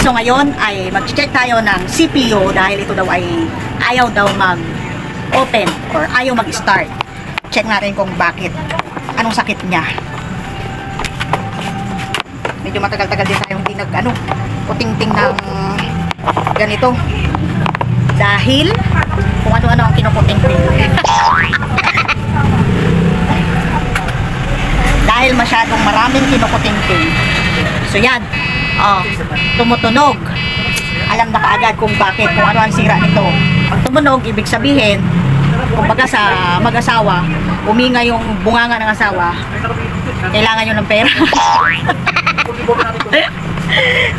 So ngayon ay mag-check tayo ng CPU dahil ito daw ay ayaw daw mag-open or ayaw mag-start. Check natin kung bakit. Anong sakit niya. Medyo matagal-tagal din tayo hindi puting-ting ng ganito. Dahil kung ano-ano ang kinukuting-ting. Dahil masyadong maraming kinukuting-ting. So yan. Tumutunog. Alam na kaagad kung bakit, kung ano ang sira nito. Pag tumunog, ibig sabihin, kumbaga sa mag-asawa, uminga yung bunganga ng asawa, kailangan nyo ng pera.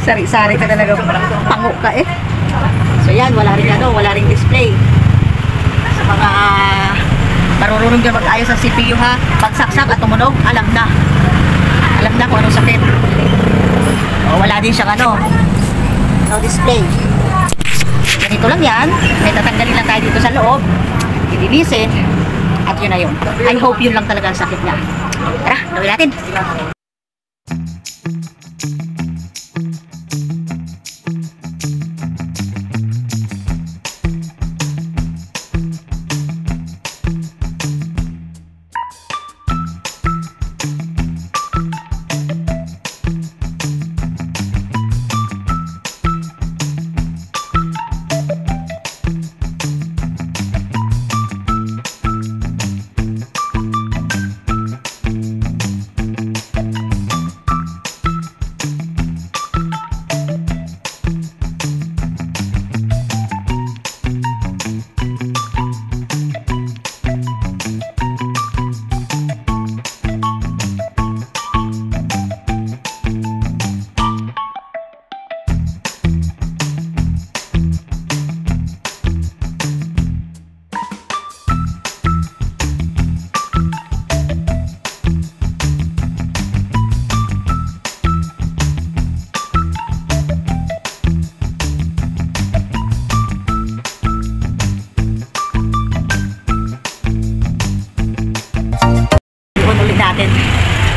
Sari-sari ka talaga, pango ka eh. So yan, wala ring display. Sa mga marurunong dyan mag-ayos sa CPU ha, pagsaksak at tumunog, alam na kung anong sakit. Wala din siyang no display. Ganito lang yan, may tatanggalin lang tayo dito sa loob, ilinisin, at yun na yun. I hope yun lang talaga ang sakit niya. Tara, gawin natin.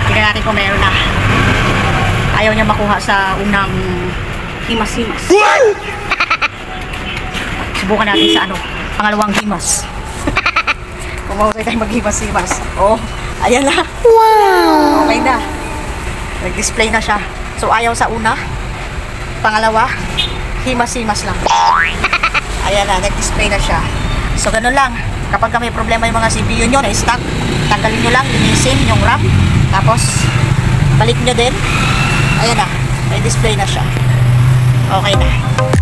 Tingnan natin kung meron na. Ayaw niya makuha sa unang himas-himas. Subukan natin sa pangalawang himas. Kung mahusay tayo maghimas-himas. Ayan na. Wow! Okay na. Nag-display na siya. So ayaw sa una. Pangalawa, himas-himas lang. Ayan na, nag-display na siya. So ganun lang. Kapag may problema yung mga CPU nyo na stock, tanggalin nyo lang, linisin yung RAM, tapos balik nyo din. Ayan na, may display na siya. Okay na.